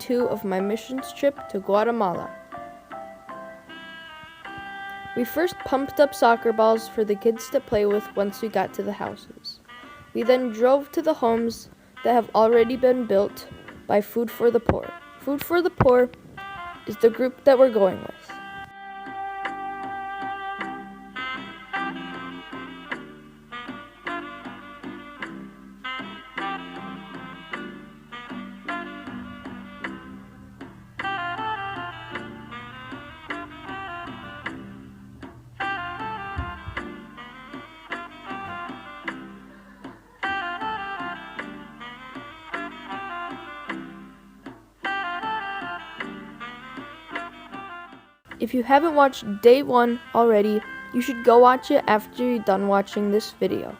2 of my missions trip to Guatemala. We first pumped up soccer balls for the kids to play with once we got to the houses. We then drove to the homes that have already been built by Food for the Poor. Food for the Poor is the group that we're going with. If you haven't watched day 1 already, you should go watch it after you're done watching this video.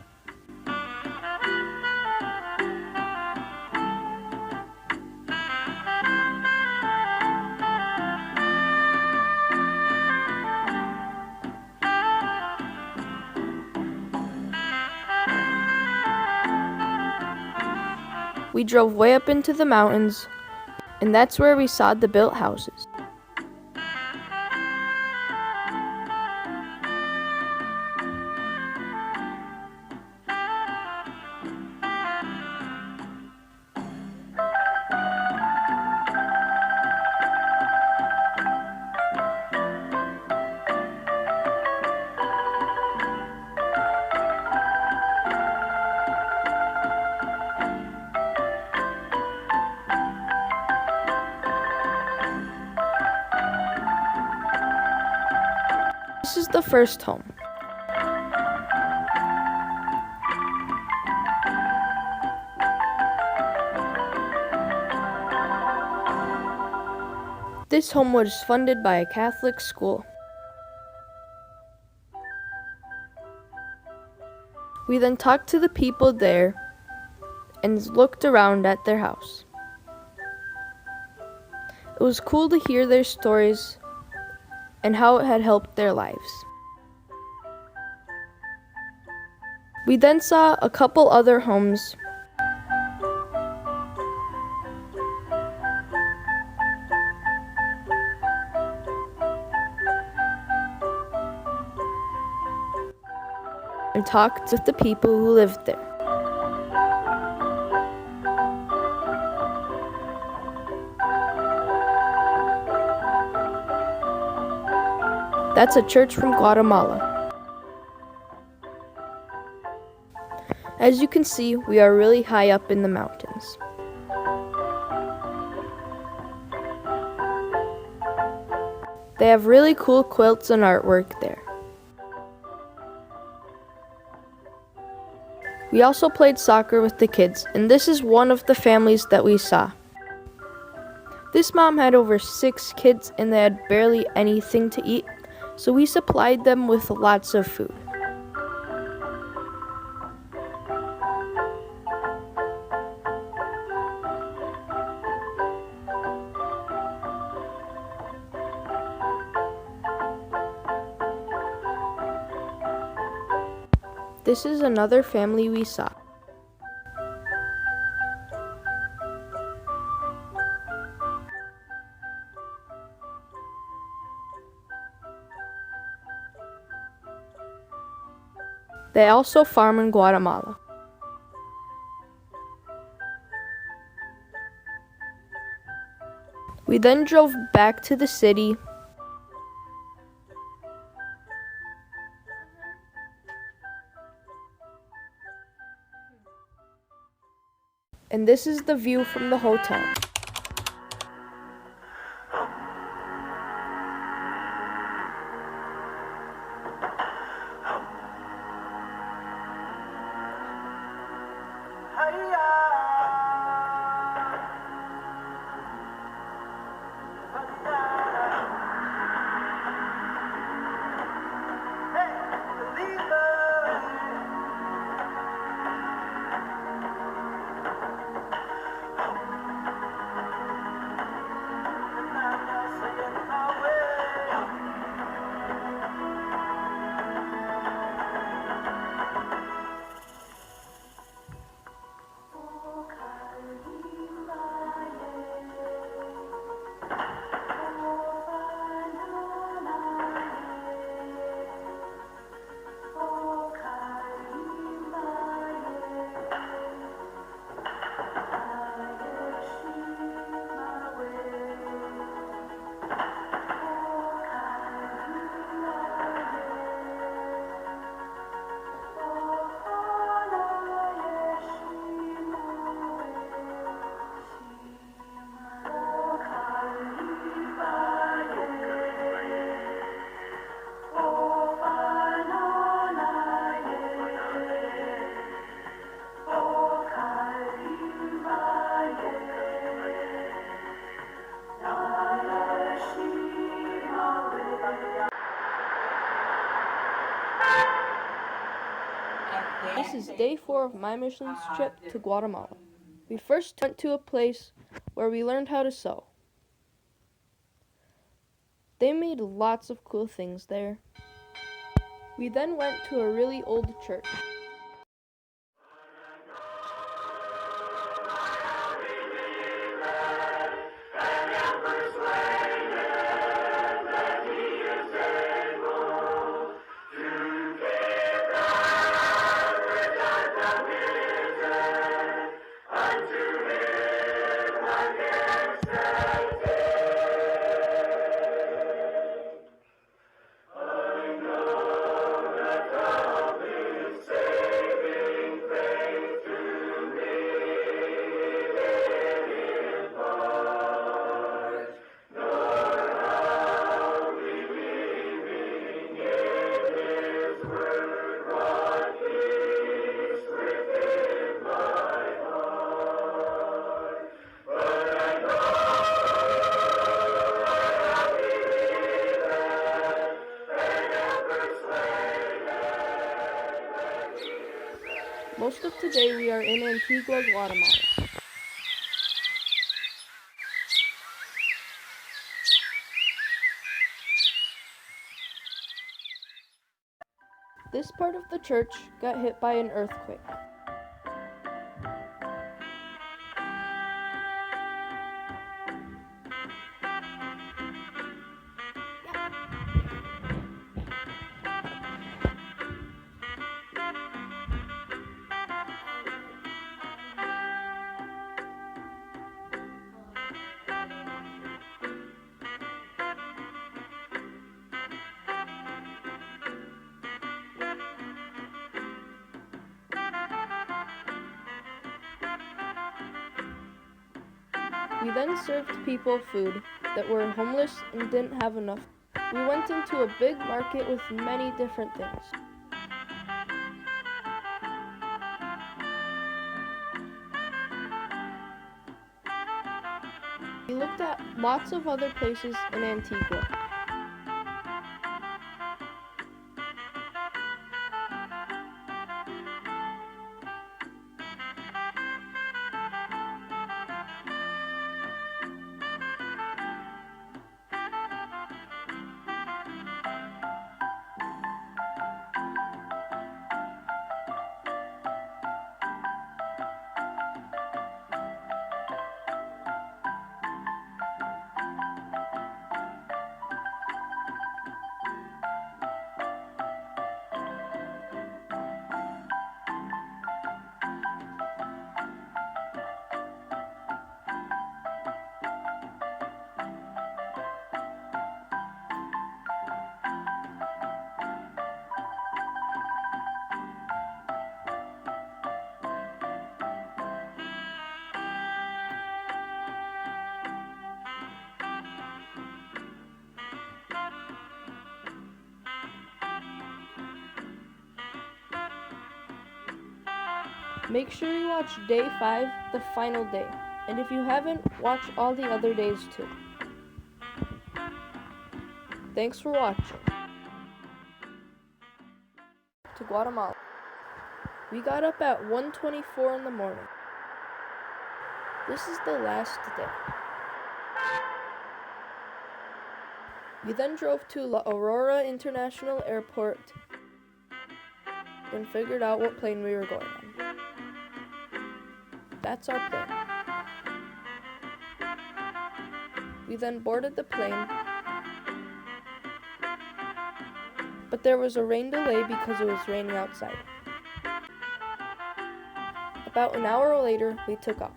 We drove way up into the mountains, and that's where we saw the built houses. This is the first home. This home was funded by a Catholic school. We then talked to the people there and looked around at their house. It was cool to hear their stories and how it had helped their lives. We then saw a couple other homes. And talked with the people who lived there. That's a church from Guatemala. As you can see, we are really high up in the mountains. They have really cool quilts and artwork there. We also played soccer with the kids, and this is one of the families that we saw. This mom had over 6 kids and they had barely anything to eat, so we supplied them with lots of food. This is another family we saw. They also farm in Guatemala. We then drove back to the city. And this is the view from the hotel. This is day 4 of my missions trip to Guatemala. We first went to a place where we learned how to sew. They made lots of cool things there. We then went to a really old church. Most of today we are in Antigua, Guatemala. This part of the church got hit by an earthquake. We then served people food that were homeless and didn't have enough. We went into a big market with many different things. We looked at lots of other places in Antigua. Make sure you watch day 5, the final day. And if you haven't, watch all the other days too. Thanks for watching. To Guatemala. We got up at 1:24 in the morning. This is the last day. We then drove to La Aurora International Airport and figured out what plane we were going on. That's our plane. We then boarded the plane, but there was a rain delay because it was raining outside. About an hour later, we took off.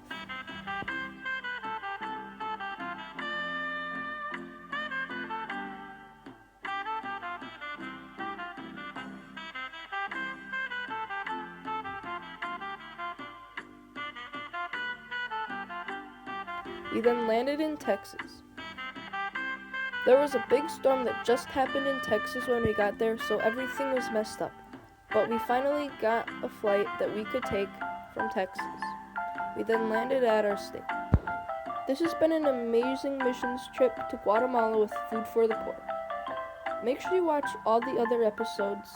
We then landed in Texas. There was a big storm that just happened in Texas when we got there, so everything was messed up. But we finally got a flight that we could take from Texas. We then landed at our state. This has been an amazing missions trip to Guatemala with Food for the Poor. Make sure you watch all the other episodes.